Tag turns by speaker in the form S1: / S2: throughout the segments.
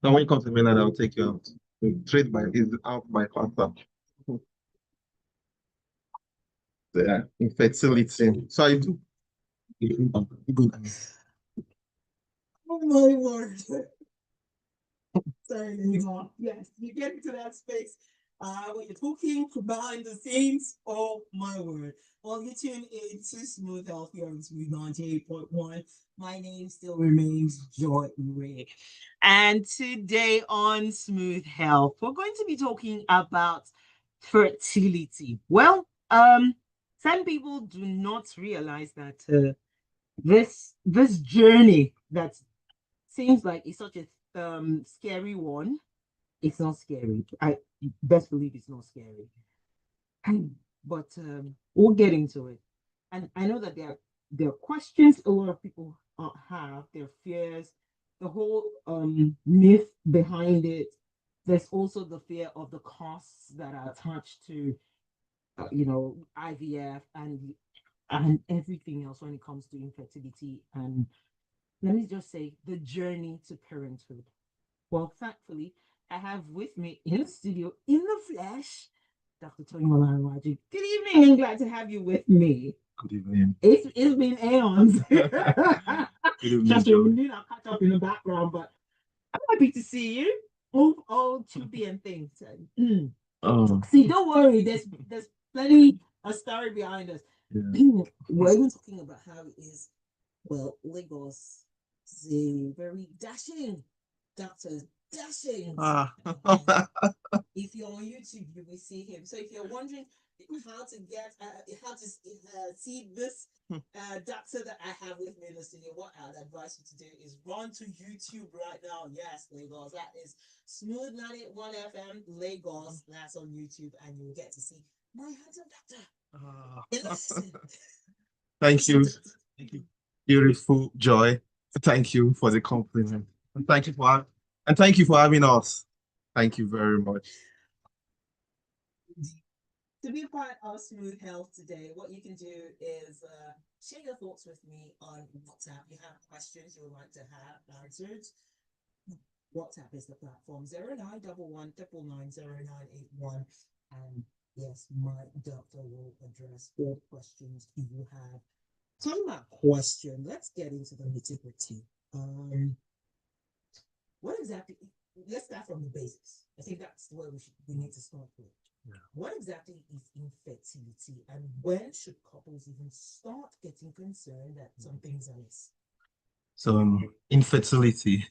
S1: Now, when you come to mainland, I'll take you out. Trade by is out by faster. Yeah, infertility. So I do.
S2: Oh my word. Sorry, Neymar. Yes, you get into that space when you're talking behind the scenes. Oh my word. Well, you tune in to Smooth Health here on Smooth 98.1. My name still remains Joy Ray. And today on Smooth Health, we're going to be talking about fertility. Well, some people do not realize that this journey that seems like it's such a scary one. It's not scary. I best believe it's not scary. But we'll get into it. And I know that there are questions a lot of people have, their fears, the whole myth behind it. There's also the fear of the costs that are attached to IVF and everything else when it comes to infertility, and let me just say the journey to parenthood. Well, thankfully, I have with me in the studio, in the flesh, Dr. Toyin Olanrewaju. Good evening, and glad to have you with me.
S1: Good evening.
S2: It's been aeons.
S1: Good evening,
S2: Just
S1: Joy.
S2: we need a catch up in the background, but I'm happy to see you. All chubby and things.
S1: Oh,
S2: See, don't worry. There's plenty a story behind us.
S1: yeah.
S2: We're even talking about how it is. Well, Lagos is a very dashing doctor, dashing. If you're on YouTube, you will see him. So if you're wondering how to get, how to see this doctor that I have with me in the studio, what I'd advise you to do is run to YouTube right now. Yes, Lagos. That is Smooth 91 FM Lagos. That's on YouTube, and you'll get to see my handsome doctor.
S1: Thank you. Thank you. Beautiful Joy. Thank you for the compliment. And thank you for having us. Thank you very much.
S2: To be a part of Smooth Health today, what you can do is share your thoughts with me on WhatsApp. You have questions you would like to have answered. WhatsApp is the platform 0911 999 and yes, my doctor will address all questions you have. Talking about question, let's get into the nitty-gritty. What exactly? Let's start from the basics. I think that's where we need to start with. Yeah. What exactly is infertility, and when should couples even start getting concerned that something's amiss?
S1: So, infertility,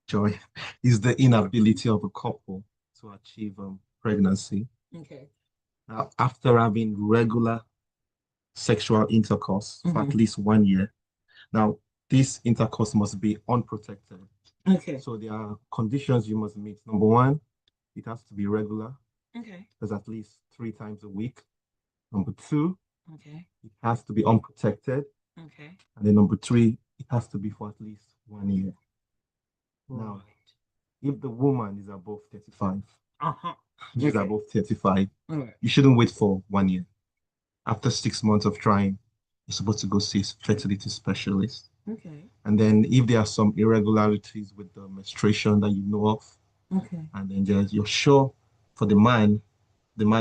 S1: Joy, is the inability of a couple to achieve pregnancy.
S2: Okay.
S1: Now, after having regular sexual intercourse for at least 1 year. Now, this intercourse must be unprotected.
S2: Okay.
S1: So there are conditions you must meet. Number one, it has to be regular.
S2: Okay.
S1: There's at least 3 times a week. Number two,
S2: okay,
S1: it has to be unprotected.
S2: Okay.
S1: And then number three, it has to be for at least 1 year. Now, if the woman is above 35, she's above 35, you shouldn't wait for 1 year. After 6 months of trying, you're supposed to go see a fertility specialist.
S2: Okay.
S1: And then if there are some irregularities with the menstruation that you know of, and then you're sure for the man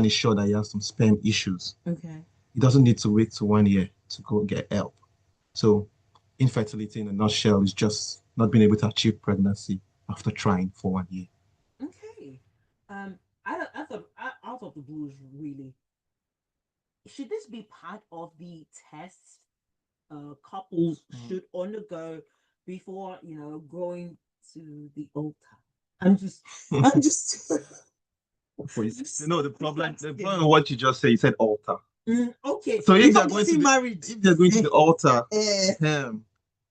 S1: is sure that he has some sperm issues.
S2: Okay.
S1: He doesn't need to wait to 1 year to go get help. So infertility in a nutshell is just not being able to achieve pregnancy after trying for 1 year.
S2: Okay. I thought out of the blues, really. Should this be part of the tests couples should undergo before going to the altar? I'm just
S1: the problem with what you just said, you said altar.
S2: Okay.
S1: So if
S2: they're going to married,
S1: if they're going to the altar,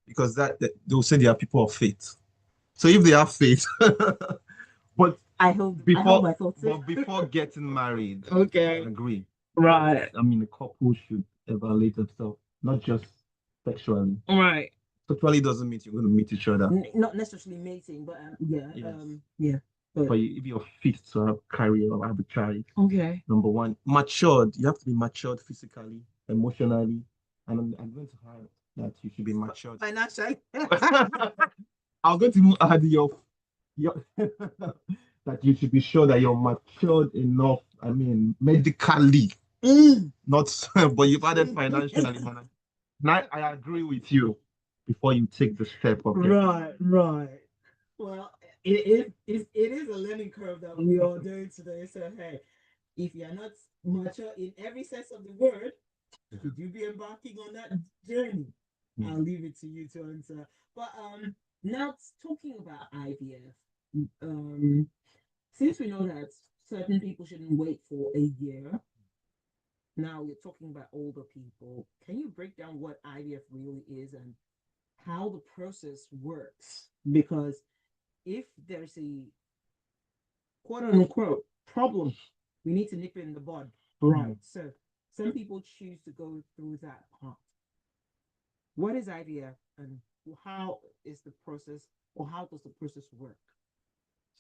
S1: because that they'll say they are people of faith. So if they have faith, but
S2: I hold my thoughts.
S1: But before getting married,
S2: Okay.
S1: I agree.
S2: Right.
S1: I mean, a couple should evaluate themselves, not just sexually.
S2: Right.
S1: Sexually doesn't mean you're going to meet each other.
S2: Not necessarily mating, but yeah.
S1: Yes.
S2: Yeah.
S1: But if you're fit to carry or have a child,
S2: Okay.
S1: number one, matured. You have to be matured physically, emotionally, and I'm going to add that you should be matured
S2: financially.
S1: I'm going to add that you should be sure that you're matured enough. I mean, medically, not, but you've added financially. Now, I agree with you before you take the step of getting.
S2: Right. Well, it is a learning curve that we are doing today. So hey, if you're not mature in every sense of the word, should you be embarking on that journey? I'll leave it to you to answer. But now talking about IVF, since we know that certain people shouldn't wait for a year, now we're talking about older people. Can you break down what IVF really is and how the process works? Because if there's a quote unquote problem, we need to nip it in the bud. Right. So some people choose to go through that path. What is IVF and how is the process or how does the process work?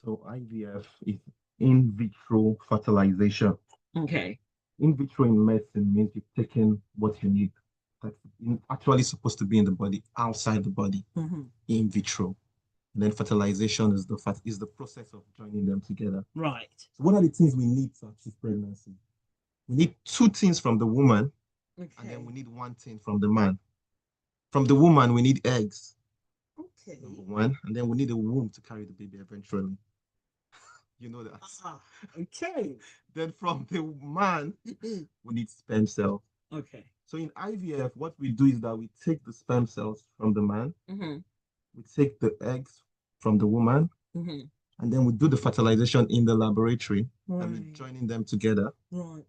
S1: So IVF is in vitro fertilization.
S2: Okay.
S1: In vitro in medicine means you've taken what you need that's actually supposed to be in the body, outside the body, in vitro. And then fertilization is the process of joining them together.
S2: Right.
S1: So what are the things we need to achieve pregnancy? We need two things from the woman, and then we need one thing from the man. From the woman, we need eggs.
S2: Okay.
S1: Number one, and then we need a womb to carry the baby eventually. You know that.
S2: Okay.
S1: Then from the man, we need sperm cells.
S2: Okay.
S1: So in IVF, what we do is that we take the sperm cells from the man, we take the eggs from the woman, and then we do the fertilization in the laboratory.
S2: Right.
S1: I mean, joining them together.
S2: Right.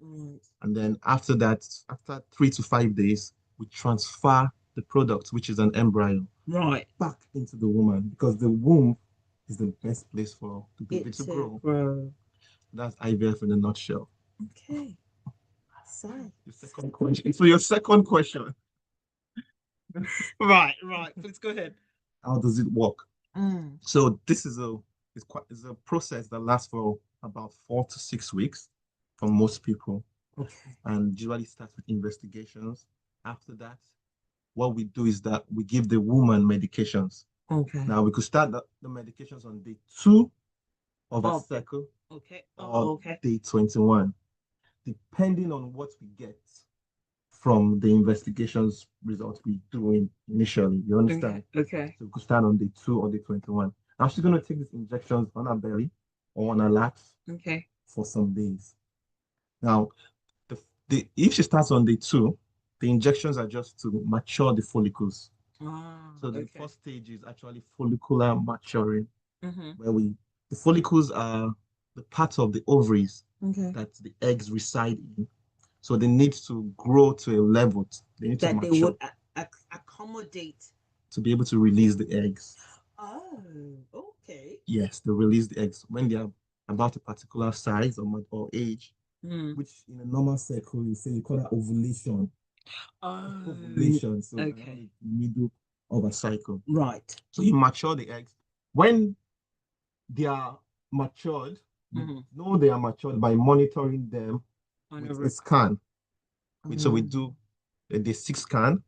S1: And then after that, after 3 to 5 days, we transfer the product, which is an embryo,
S2: right,
S1: back into the woman because the womb is the best place for the baby to grow. That's IVF in a nutshell.
S2: Okay. So
S1: Your second question.
S2: Right. Please go ahead.
S1: How does it work? So this is it's a process that lasts for about 4 to 6 weeks for most people.
S2: Okay.
S1: And usually starts with investigations. After that, what we do is that we give the woman medications.
S2: Okay.
S1: Now we could start the medications on day 2 of a cycle.
S2: Okay.
S1: Or day 21, depending on what we get from the investigations results we do initially. You understand?
S2: Okay.
S1: So we could start on day 2 or day 21. Now she's going to take these injections on her belly or on her laps.
S2: Okay.
S1: For some days. Now, if she starts on day 2, the injections are just to mature the follicles. So the first stage is actually follicular maturing, where the follicles are the part of the ovaries that the eggs reside in. So they need to grow to a level. They need to mature. They would
S2: accommodate
S1: to be able to release the eggs.
S2: Oh, okay.
S1: Yes, they release the eggs when they are about a particular size or age, which in a normal cycle you call that ovulation. Ovulation. So in the middle of a cycle.
S2: Right.
S1: So you mature the eggs. When they are matured, you know they are matured by monitoring them with a scan. So we do a day 6 scan,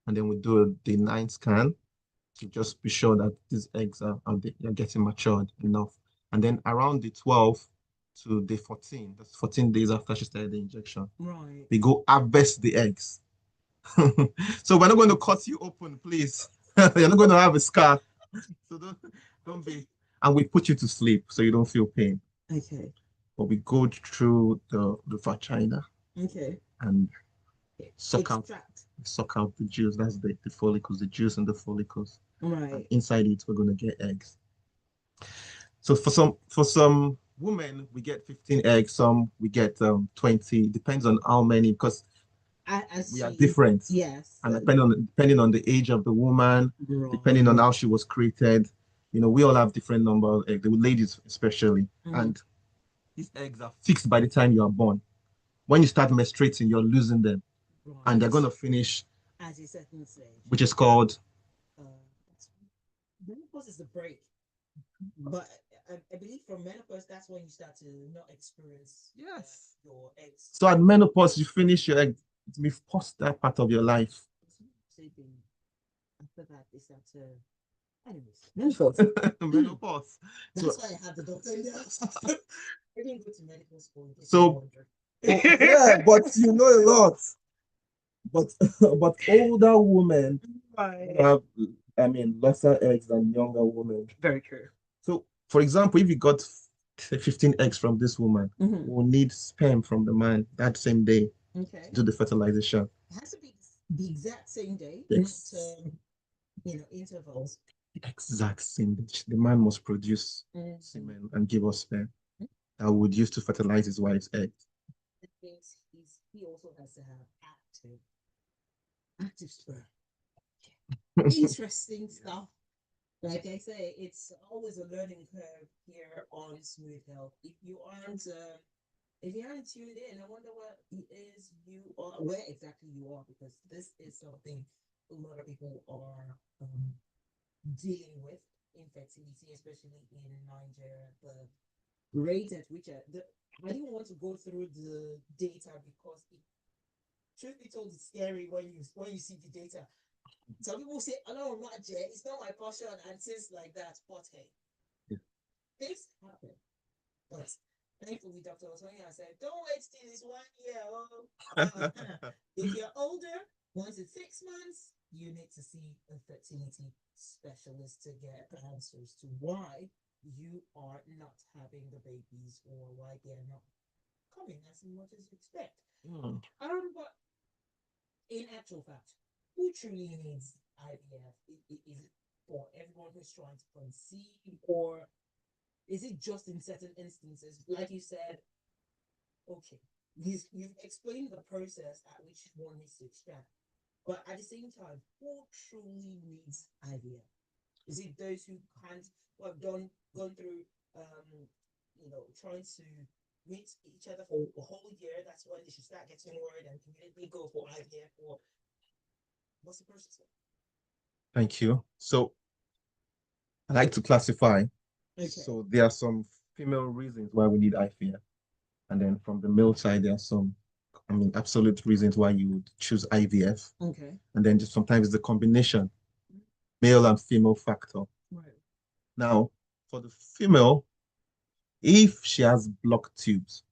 S1: and then we do a day 9 scan to just be sure that these eggs are getting matured enough. And then around the 12 to day 14, that's 14 days after she started the injection, we go harvest the eggs. So we're not going to cut you open, please. You're not going to have a scar. So don't be. And we put you to sleep so you don't feel pain.
S2: Okay.
S1: But we go through the vagina.
S2: Okay.
S1: And suck out the juice. That's the follicles, the juice in the follicles.
S2: Right.
S1: And inside it, we're going to get eggs. So for some women, we get 15 eggs. Some we get 20. Depends on how many, because we are different.
S2: Yes.
S1: And depending on the age of the woman, depending on how she was created, we all have different number of eggs. The ladies especially, and these eggs are fixed by the time you are born. When you start menstruating, you're losing them. And they're going to finish
S2: at a certain stage,
S1: which is called
S2: menopause is the break. But I believe from menopause, that's when you start to not experience your eggs.
S1: So at menopause, you finish your egg. We've paused that part of your life.
S2: After that, they start to Anyways, menopause.
S1: Menopause.
S2: That's why I have the doctor in the house. I didn't go to medical school.
S1: So, yeah, but you know a lot. But but older women have, I mean, lesser eggs than younger women.
S2: Very true.
S1: So, for example, if you got 15 eggs from this woman, we'll need sperm from the man that same day
S2: Okay.
S1: to do the fertilization.
S2: It has to be the exact same day,
S1: Yes.
S2: not intervals.
S1: The exact same day. The man must produce semen and give us sperm that would use to fertilize his wife's eggs.
S2: That means he also has to have active sperm. Interesting stuff. Like I say, it's always a learning curve here on Smooth Health. If you aren't tuned in, I wonder what it is you are, where exactly you are, because this is something a lot of people are dealing with, infertility, especially in Nigeria. The rate at which I didn't want to go through the data because truth be told, it's scary when you see the data. Some people say, "Oh no, not yet. It's not my passion," and things like that. But hey, things happen. But thankfully, Dr. Toyin said, "Don't wait till it's 1 year. If you're older, 1 to 6 months, you need to see a fertility specialist to get answers to why you are not having the babies or why they're not coming as much as you expect." But in actual fact, who truly needs IVF? Is it for everyone who's trying to conceive, or is it just in certain instances? Like you said, okay, you've explained the process at which one needs to extract, but at the same time, who truly needs IVF? Is it those who can't, who have gone through, trying to meet each other for a whole year? That's when they should start getting worried and immediately go for IVF, or what's the process like?
S1: Thank you. So I like to classify.
S2: Okay.
S1: So there are some female reasons why we need IVF. And then from the male side, there are some, absolute reasons why you would choose IVF.
S2: Okay.
S1: And then just sometimes the combination, male and female factor.
S2: Right.
S1: Now, for the female, if she has blocked tubes,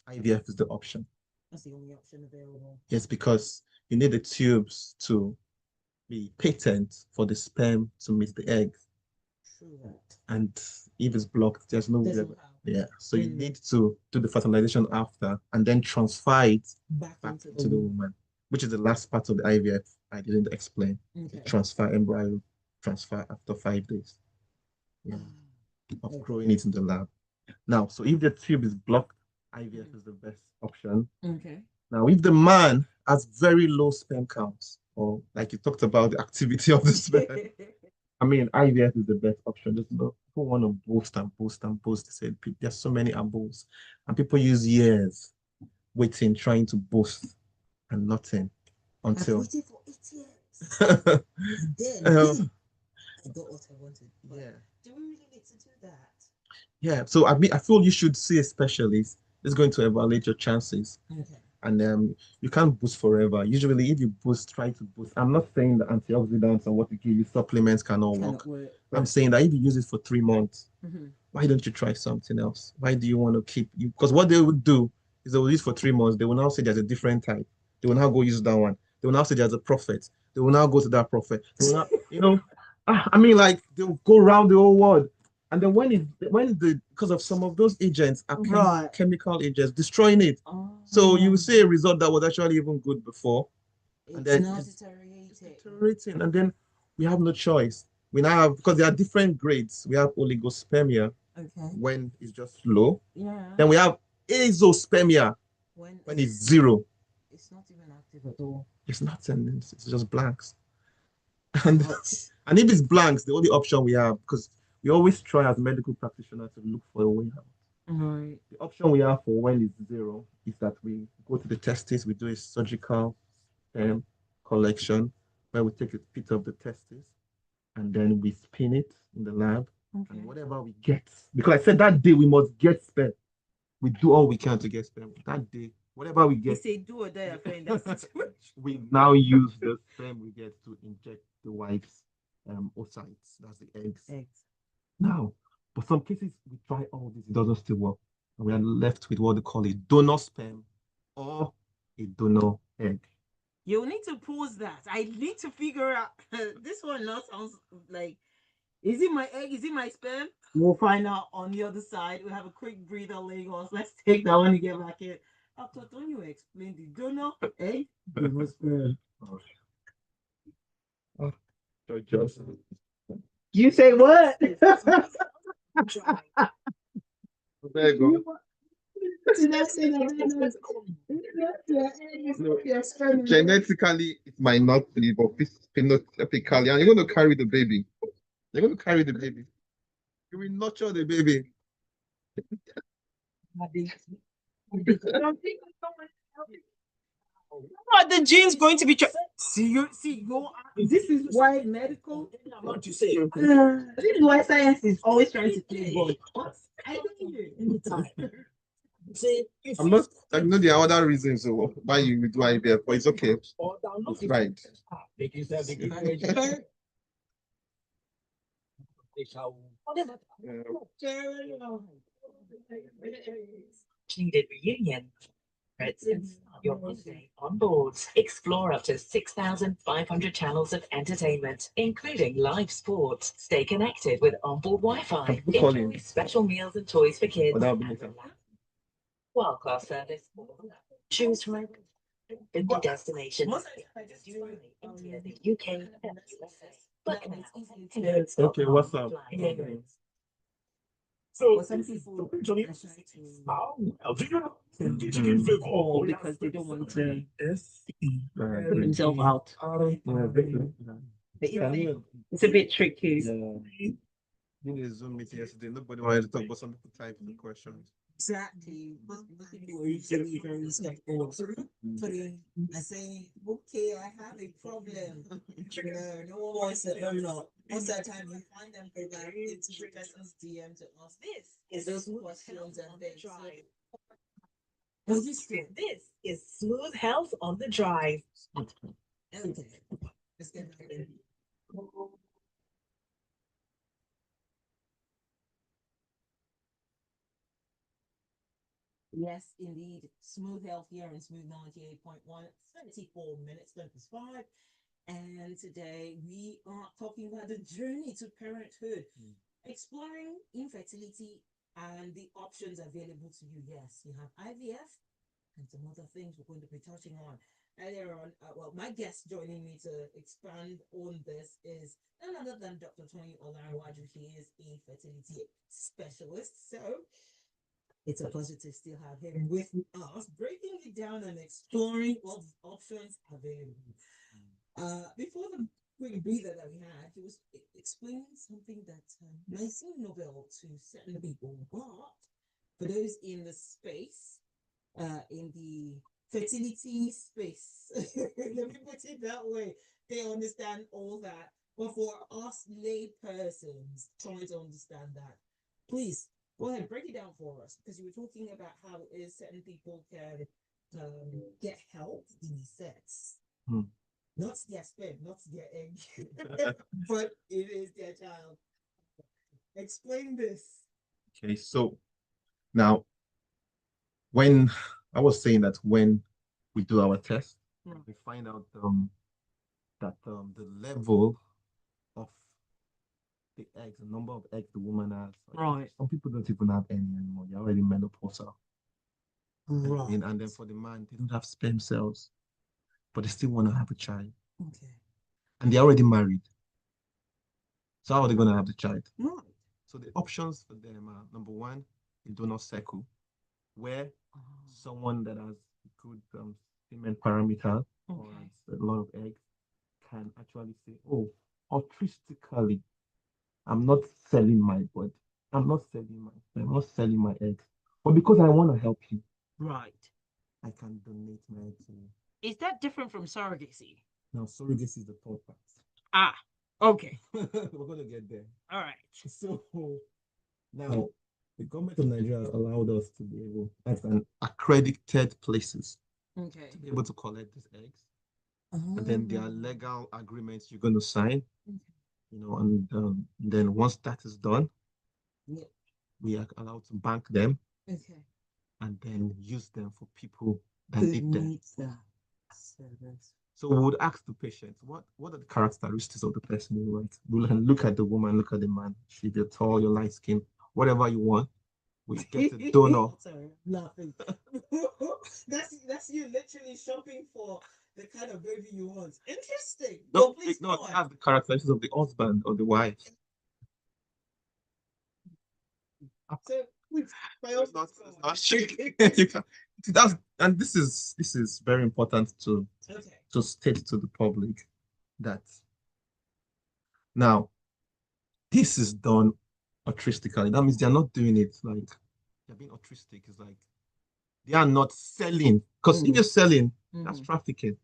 S1: IVF is the option.
S2: That's the only option available.
S1: Yes, because you need the tubes to be patent for the sperm to meet the egg.
S2: True.
S1: And if it's blocked, there's no way. Yeah. So you need to do the fertilization after and then transfer it back into the woman, which is the last part of the IVF I didn't explain. Okay. Transfer embryo, transfer after 5 days. Yeah. Of growing it in the lab. Now, so if the tube is blocked, IVF is the best option.
S2: Okay.
S1: Now, if the man has very low sperm counts, or like you talked about the activity of the sperm, IVF is the best option. Just people want to boast and boast and boast. They say there's so many abos, and people use years waiting, trying to boast, and nothing until.
S2: I've waited for 8 years. then I got what I wanted. But yeah. Do we really need to do that?
S1: Yeah. So I feel you should see a specialist. It's going to evaluate your chances. Okay. And you can't boost forever. Usually, if you try to boost. I'm not saying that antioxidants and what you give you supplements cannot work. I'm saying that if you use it for 3 months, why don't you try something else? Why do you want to keep you? Because what they would do is they will use for 3 months. They will now say there's a different type. They will now go use that one. They will now say there's a prophet. They will now go to that prophet. They will now, they'll go around the whole world. And then because of some of those agents are chemical agents destroying it. So you will see a result that was actually even good before. And then it's deteriorating. And then we have no choice. We now have, because there are different grades. We have oligospermia when it's just low. Yeah. Then we have azoospermia when it's 0.
S2: It's not even active at all.
S1: It's nothing. It's just blanks. And if it's blanks, the only option we have, because we always try as medical practitioners to look for a way out. Right. The option we have for when it's 0 is that we go to the testis, we do a surgical collection where we take a bit of the testis and then we spin it in the lab. Okay. And whatever we get, because I said that day we must get sperm. We do all we can to get sperm. That day whatever we get,
S2: It's a do or die affair in that situation.
S1: we now use the sperm we get to inject the wife's oocytes, that's the eggs. Now, but some cases we try all this, it doesn't still work. And we are left with what they call a donor sperm or a donor egg.
S2: You need to pause that. I need to figure out this one now sounds like, is it my egg? Is it my sperm? We'll find out on the other side. We have a quick breather, Lagos. Let's take that one and get back in. After don't you explain the donor egg? Donor sperm.
S1: Just
S2: You say what?
S1: there you go. Genetically, it might not be, but phenotypically, and you're going to carry the baby. You're going to carry the baby. You will nurture the baby.
S2: Are the genes going to be this is why medical this is why science is always trying to play God. I
S1: I'm not, I know there are other reasons why you would do IVF, but it's okay. It's right.
S3: Needed reunion. Your holiday on board. Explore up to 6,500 channels of entertainment, including live sports. Stay connected with onboard Wi-Fi. Enjoy special meals and toys for kids. World-class service. Choose from 50 destinations. India, the UK, and the USA. Book now.
S1: Okay, what's up?
S2: So some people because they don't want to put themselves out. It's a bit tricky.
S1: In the Zoom meeting yesterday, nobody wanted to talk, but some people typed the questions.
S2: Exactly. Most people were usually very respectful. I say, okay, I have a problem. No one wants to own up. Most of the time, you find them go back into the person's DM to ask those questions and things.
S3: This is Smooth Health on the Drive.
S2: Okay. Let's get back in. Yes, indeed. Smooth Health here in Smooth 98.1, 34 minutes, 25. And today we are talking about the journey to parenthood, exploring infertility and the options available to you. Yes, you have IVF and some other things we're going to be touching on. Earlier on, my guest joining me to expand on this is none other than Dr. Toyin Olanrewaju. He is a fertility specialist. So it's a pleasure to still have him with us, breaking it down and exploring what options available. Before the quick breather that we had, he was explaining something that might seem novel to certain people, but for those in the space, in the fertility space, let me put it that way, they understand all that. But for us lay persons trying to understand that, please go ahead, break it down for us, because you were talking about how it is certain people can get help in sets. Not their sperm, not their egg, but it is their child. Explain this.
S1: Okay, so now when I was saying that when we do our test, we find out that the level of the eggs, the number of eggs the woman has.
S2: Right.
S1: Some people don't even have any anymore. They're already menopausal.
S2: Right.
S1: And then for the man, they don't have sperm cells, but they still want to have a child.
S2: Okay.
S1: And they're already married. So how are they going to have the child?
S2: Right.
S1: So the options for them are, number one, a donor cycle, where someone that has good semen parameter or has a lot of eggs can actually say, oh, altruistically, I'm not selling my body. I'm not selling my eggs. But because I want to help you,
S2: Right.
S1: I can donate my eggs to you.
S2: Is that different from surrogacy?
S1: Now, surrogacy is the third part.
S2: Okay.
S1: We're going to get there.
S2: All right.
S1: So now, The government of Nigeria allowed us to be able, as an accredited places,
S2: Okay.
S1: to be able to collect these eggs.
S2: Oh.
S1: And then there are legal agreements you're going to sign,
S2: Okay.
S1: and then once that is done,
S2: Yeah.
S1: we are allowed to bank them
S2: Okay.
S1: and then use them for people that
S2: Who
S1: need them.
S2: needs that service?
S1: So we would ask the patient, what are the characteristics of the person you want? We'll look at the woman, look at the man, see if you're tall, you're light skin, whatever you want. We get a donor.
S2: Sorry, laughing. that's you literally shopping for the kind of baby you want. Interesting.
S1: No,
S2: Please
S1: no,
S2: go on.
S1: that's the characteristics of the husband or the wife.
S2: So, wait,
S1: It's not true. You can, and this is very important to
S2: okay.
S1: state to the public that now this is done altruistically. That means they're not doing it like they're being altruistic. It's like they are not selling. Because if you're selling, that's trafficking.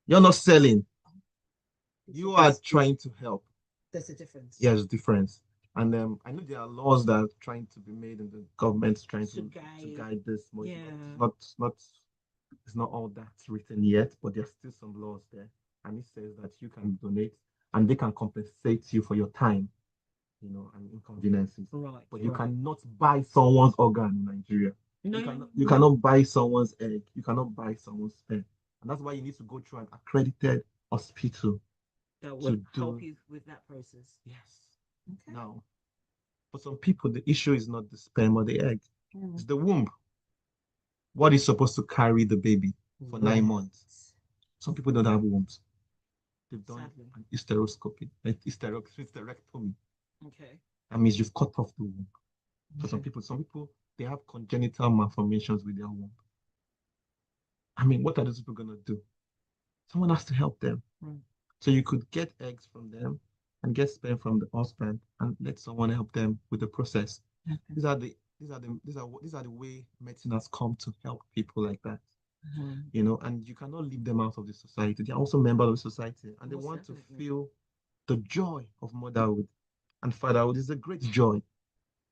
S1: You're not selling. You are trying to help.
S2: There's a difference.
S1: Yes, difference. And I know there are laws that are trying to be made and the government's trying to guide this. But it's not all that's written yet, but there's still some laws there. And it says that you can donate and they can compensate you for your time, and inconveniences.
S2: Right.
S1: But you cannot buy someone's organ in Nigeria.
S2: No,
S1: you cannot buy someone's egg. You cannot buy someone's sperm. And that's why you need to go through an accredited hospital
S2: that would help you with that process.
S1: Yes.
S2: Okay.
S1: Now, for some people, the issue is not the sperm or the egg. It's the womb. What is supposed to carry the baby for 9 months? Some people don't have wombs. They've done an hysteroscopy, hysterectomy.
S2: Okay.
S1: That means you've cut off the womb. For some people, they have congenital malformations with their womb. I mean, what are those people going to do? Someone has to help them. So you could get eggs from them and get sperm from the husband and let someone help them with the process. Okay. These are the way medicine has come to help people like that. And you cannot leave them out of the society. They are also members of the society and they want to feel the joy of motherhood and fatherhood is a great joy.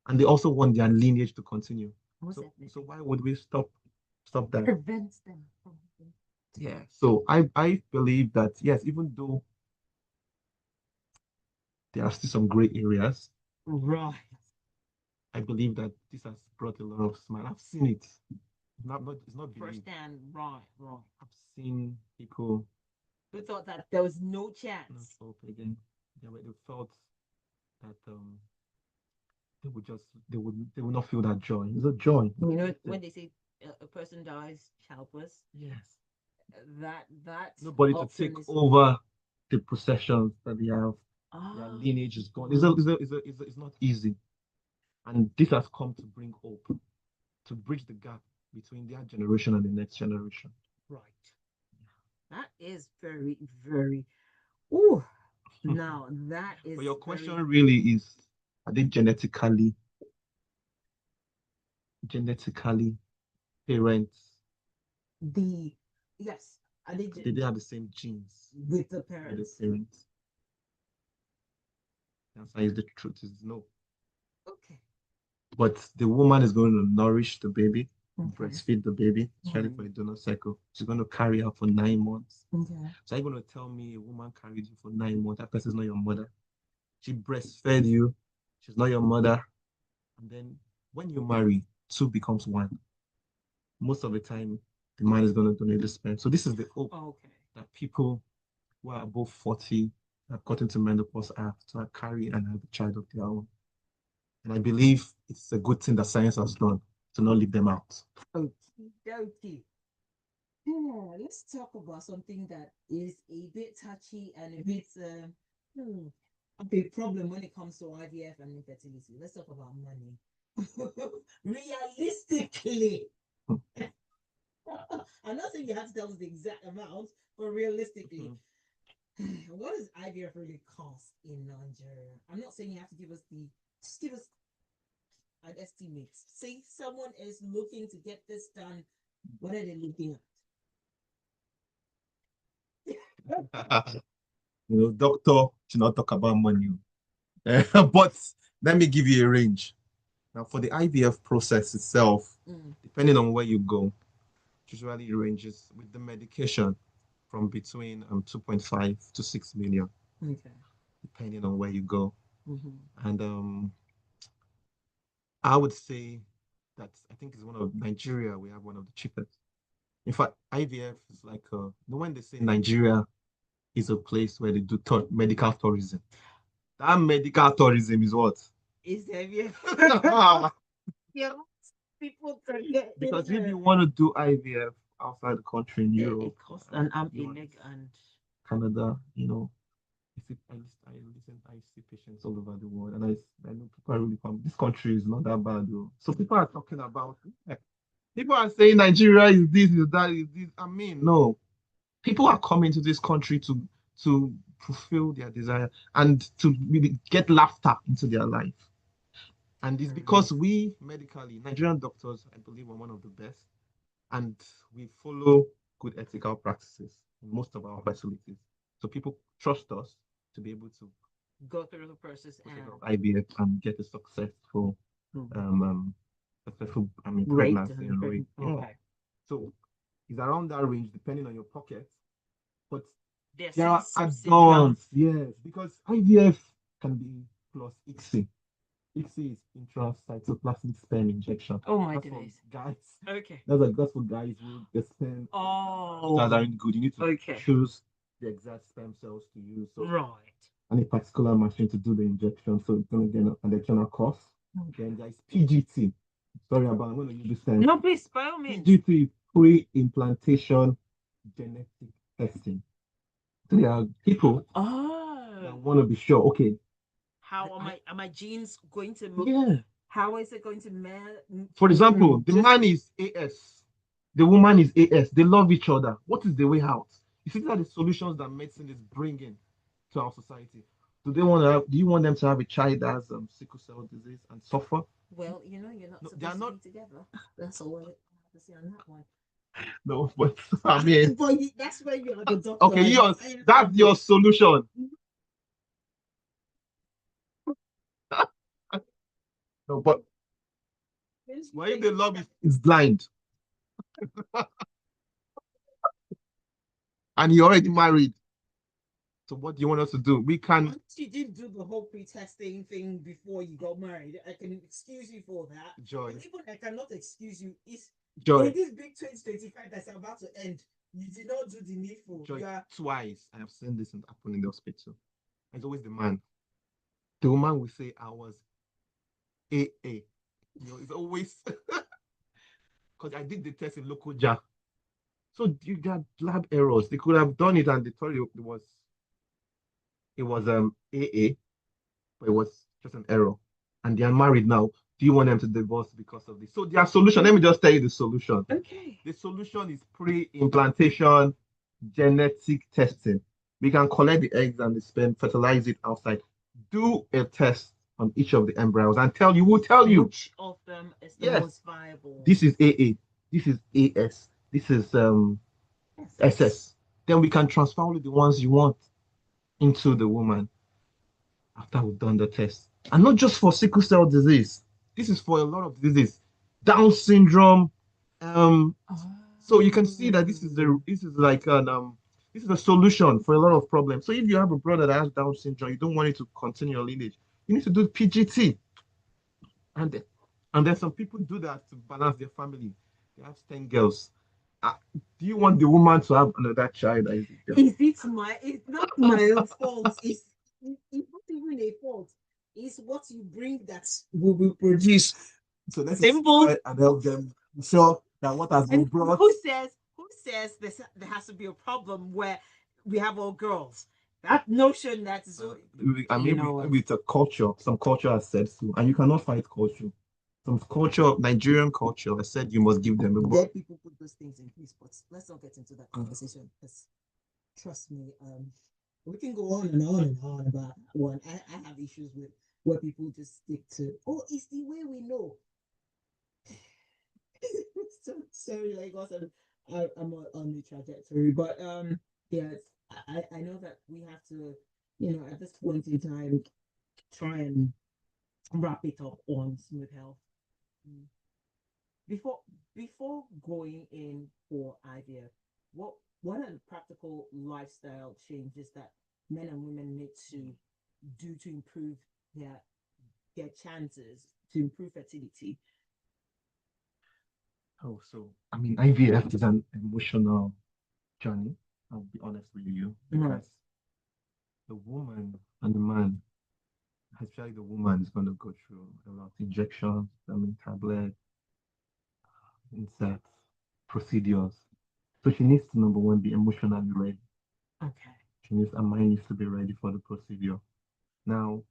S1: And they also want their lineage to continue. So why would we stop that?
S2: Prevents them from.
S1: Yeah. So I believe that yes, even though there are still some gray areas,
S2: right?
S1: I believe that this has brought a lot of smile. I've seen it. It's not
S2: first hand. Right.
S1: I've seen people
S2: who thought that there was no chance.
S1: Hope again. They felt that they would not feel that joy. It's a joy.
S2: When they say a person dies childless.
S1: Yes.
S2: That
S1: nobody to take over the possessions that they have. Their lineage is gone. It's not easy, and this has come to bring hope, to bridge the gap between their generation and the next generation.
S2: Right. That is very, very. Ooh. Now that is.
S1: But your question really is: are they genetically parents?
S2: Yes.
S1: Did they have the same genes
S2: with the parents?
S1: The answer is the truth is no.
S2: Okay.
S1: But the woman is going to nourish the baby, breastfeed the baby, especially for the donor cycle. She's going to carry her for 9 months.
S2: Okay.
S1: So are you going to tell me a woman carried you for 9 months? That person is not your mother. She breastfed you. She's not your mother. And then when you marry, 2 becomes 1. Most of the time, the man is going to donate the sperm. So this is the hope that people who are above 40 have gotten to menopause have to carry and have a child of their own. And I believe it's a good thing that science has done to not leave them out.
S2: Okay. Yeah, let's talk about something that is a bit touchy and a bit a big problem when it comes to IVF and infertility. Let's talk about money. Realistically. I'm not saying you have to tell us the exact amount, but realistically, what does IVF really cost in Nigeria? I'm not saying you have to give us just give us an estimate. Say someone is looking to get this done. What are they looking
S1: at? Doctor should not talk about money. But let me give you a range. Now, for the IVF process itself, depending on where you go, usually ranges with the medication from between 2.5 to 6 million, depending on where you go. And I would say that I think it's one of Nigeria, we have one of the cheapest. In fact, IVF is like when they say Nigeria is a place where they do medical tourism. That medical tourism is what?
S2: Is IVF? Yeah, people forget.
S1: Because if you want to do IVF outside the country in
S2: it
S1: Europe,
S2: costs an arm, a
S1: US,
S2: leg, and
S1: Canada, I see patients all over the world, and I know people are really come. This country is not that bad, though. So people are talking about, people are saying Nigeria is this, is that, is this. I mean, no. People are coming to this country to fulfill their desire and to really get laughter into their life. And it's because we medically, Nigerian doctors, I believe, are one of the best, and we follow good ethical practices in most of our facilities. So people trust us to be able to
S2: go through the process
S1: of IVF and get a successful,
S2: rate
S1: pregnancy and rate.
S2: Okay.
S1: So it's around that range, depending on your pocket. But
S2: There's
S1: there are
S2: some
S1: add-ons, yes, because IVF can be plus ICSI. ICSI is intracytoplasmic sperm injection.
S2: Oh my
S1: That's for
S2: goodness.
S1: guys.
S2: Okay.
S1: That's for guys who the sperm cells aren't good. You need to choose the exact sperm cells to use. So and a particular machine to do the injection. So it's going to get an additional cost. Then there's PGT. Sorry about I'm going to use this term.
S2: No, please, by all means.
S1: PGT is pre-implantation genetic testing. So there are people that want to be sure, okay,
S2: how are my genes going to move?
S1: Yeah.
S2: How is it going to
S1: For example, the man is AS, the woman is AS. They love each other. What is the way out? You see, these are the solutions that medicine is bringing to our society. Do you want them to have a child that has sickle cell disease and suffer?
S2: Well, you're not supposed to be together. That's all I have to say on that one.
S1: No, but I mean,
S2: but that's where you are the doctor.
S1: Okay, that's your solution. No, but why if the love is blind and you're already married? So what do you want us to do? We can.
S2: Once you did do the whole pre-testing thing before you got married, I can excuse you for that.
S1: Joy.
S2: But even I cannot excuse you.
S1: Joy.
S2: In this big 2025 that's about to end, you did not do the needful.
S1: Joy, twice I have seen this happen in the hospital. It's always the man. The woman will say, I was AA. It's always because I did the test in local JA. So you got lab errors. They could have done it and they thought it was AA, but it was just an error. And they are married now. Do you want them to divorce because of this? So their solution, let me just tell you the solution.
S2: Okay.
S1: The solution is pre-implantation genetic testing. We can collect the eggs and the sperm, fertilize it outside, do a test on each of the embryos and we'll tell you
S2: which of them is the most viable.
S1: This is AA, this is AS, this is SS. Then we can transfer only the ones you want into the woman after we've done the test. And not just for sickle cell disease. This is for a lot of diseases. Down syndrome. So you can see that this is a solution for a lot of problems. So if you have a brother that has Down syndrome, you don't want it to continue your lineage, you need to do PGT. And then some people do that to balance their family. They have 10 girls. Do you want the woman to have another child?
S2: It's not my own fault. It's not even a fault. It's what you bring that will be produced.
S1: So let's simple and help them show that what has been brought.
S2: Who says there has to be a problem where we have all girls? That notion that is
S1: maybe it's a culture. Some culture has said so, and you cannot fight culture. Some culture, Nigerian culture, has said you must give them a book.
S2: There people put those things in place, but let's not get into that conversation because trust me, we can go on and on and on about one. I have issues with where people just stick to, it's the way we know. So sorry, like I'm on the trajectory, but yes, I know that we have to, at this point in time, try and wrap it up on Smooth Health. Before going in for IVF, what are the practical lifestyle changes that men and women need to do to improve their chances to improve fertility?
S1: Oh, so I mean, IVF is an emotional journey. I'll be honest with you, because the woman and the man, especially the woman, is going to go through a lot of injections, I mean, tablets, inserts, procedures. So she needs to, number one, be emotionally ready.
S2: Okay.
S1: Her mind needs to be ready for the procedure. Now,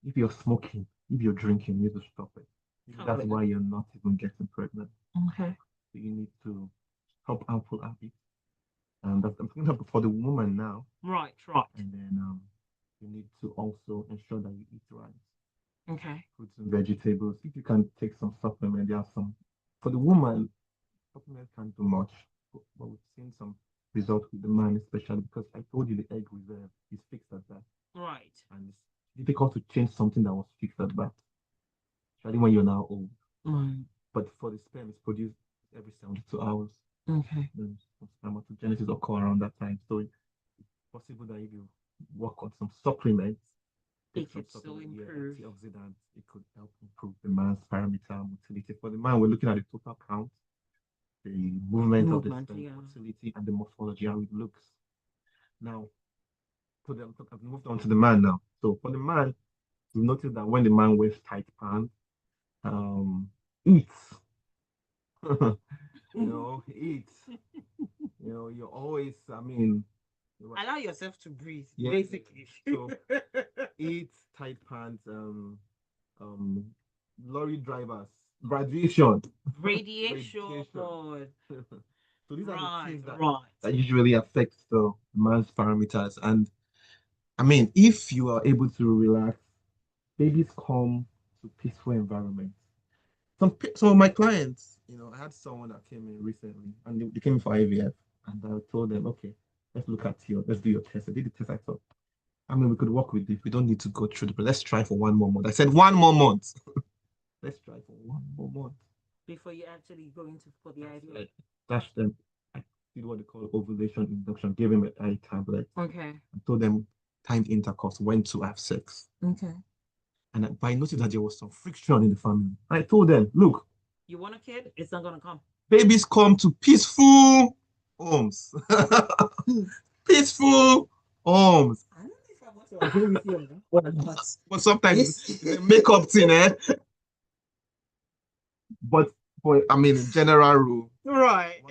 S1: if you're smoking, if you're drinking, you need to stop it. That's why you're not even getting pregnant.
S2: Okay.
S1: So you need to stop harmful habits. And I'm thinking for the woman now.
S2: Right.
S1: And then you need to also ensure that you eat right.
S2: Okay.
S1: Fruits and vegetables. If you can take some supplement, there are some. For the woman, supplements can't do much, but we've seen some results with the man, especially because I told you the egg reserve is fixed at that.
S2: Right.
S1: And it's difficult to change something that was fixed at that, especially when you're now old.
S2: Right.
S1: But for the sperm, it's produced every 72 hours.
S2: Okay.
S1: And spermatogenesis occur around that time. So it's possible that if you work on some supplements,
S2: it could still improve.
S1: Antioxidants, it could help improve the man's parameter motility. For the man, we're looking at the total count, the movement of the sperm, motility, and the morphology, how it looks. Now, I've moved on to the man now. So for the man, we've noticed that when the man wears tight pants, eats, eats, you're always, I mean,
S2: allow yourself to breathe,
S1: yeah,
S2: basically.
S1: So eat, tight pants, lorry drivers, radiation.
S2: God.
S1: So these are the things that usually affect the man's parameters. And I mean, if you are able to relax, babies come to peaceful environments. Some of my clients, I had someone that came in recently, and they came for IVF, and I told them, okay, let's do your test. I did the test. I thought, I mean, we could work with this. We don't need to go through but let's try for 1 more month. I said 1 more month. Let's try for 1 more month
S2: before you actually go into for the IVF.
S1: Dash them. I did what they call ovulation induction. Gave him a tablet.
S2: Okay.
S1: I told them timed intercourse, when to have sex.
S2: Okay.
S1: And I noticed that there was some friction in the family. I told them, look,
S2: you want a kid? It's not gonna come.
S1: Babies come to peaceful homes. Peaceful homes.
S2: I don't know if I want to agree with you,
S1: but sometimes it's a makeup thing, eh? But I mean, in general rule.
S2: Right.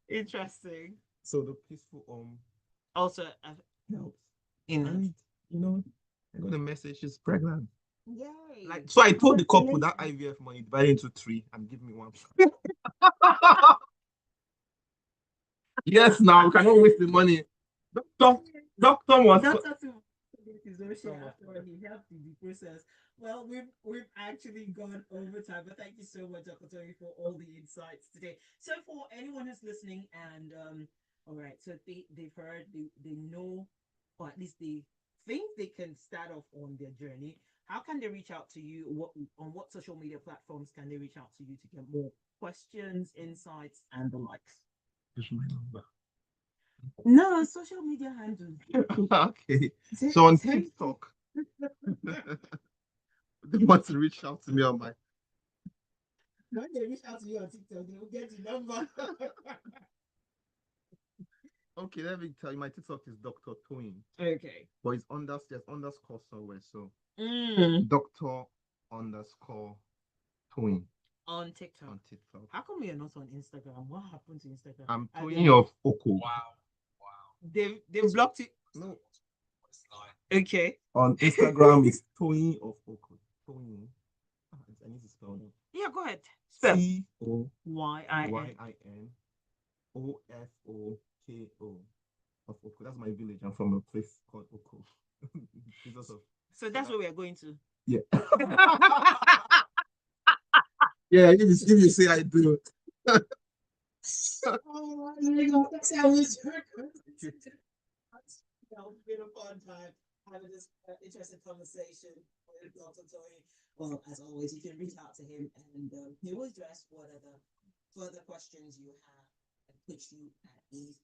S2: Interesting.
S1: So the peaceful home
S2: also
S1: helps. And I got a message, she's pregnant.
S2: Yay.
S1: So I told the couple that IVF money divide into 3 and give me 1. Yes, now we cannot waste the money. Doctor was.
S2: He helped in the process. Well, we've actually gone over time, but thank you so much, Dr. Toyin, for all the insights today. So for anyone who's listening and all right, so they've heard, they know, or at least they think they can start off on their journey. How can they reach out to you? What social media platforms can they reach out to you to get more questions, insights, and the likes?
S1: Just my number.
S2: No, social media handle.
S1: Okay. So on TikTok, they want to reach out to me on my.
S2: When they reach out to you on TikTok, they will get the number.
S1: Okay, let me tell you, my TikTok is Dr. Toyin.
S2: Okay.
S1: But it's there's underscore somewhere, so Dr. underscore Toyin.
S2: On TikTok.
S1: On TikTok.
S2: How come you're not on Instagram? What happened to Instagram?
S1: I'm Toyin of Oko.
S4: Wow.
S2: They blocked it.
S1: No.
S2: Okay.
S1: On Instagram, it's Toyin of Oko. Toyin. I need to spell that.
S2: Yeah, go ahead. Spell.
S1: Toyin OFOKO of Oko. That's my village. I'm from a place called Oko.
S2: So that's where we are going to.
S1: Yeah. Yeah, if you say I do.
S2: Oh my God, that's how it's been a fun time. having this interesting conversation with Dr. Toyin. Well, as always, you can reach out to him and he will address whatever further questions you have and put you at ease.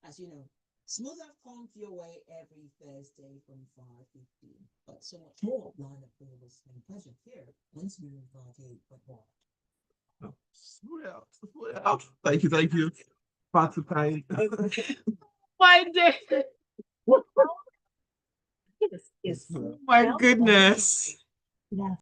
S2: As you know, Smooth have come your way every Thursday from 5:15. But so much more line up for your listening pleasure here on Smooth 98.1.
S1: Smooth out. Smooth out. Thank you. Thank you. Part of time.
S2: My day.
S3: This is
S2: My goodness.
S3: Yeah.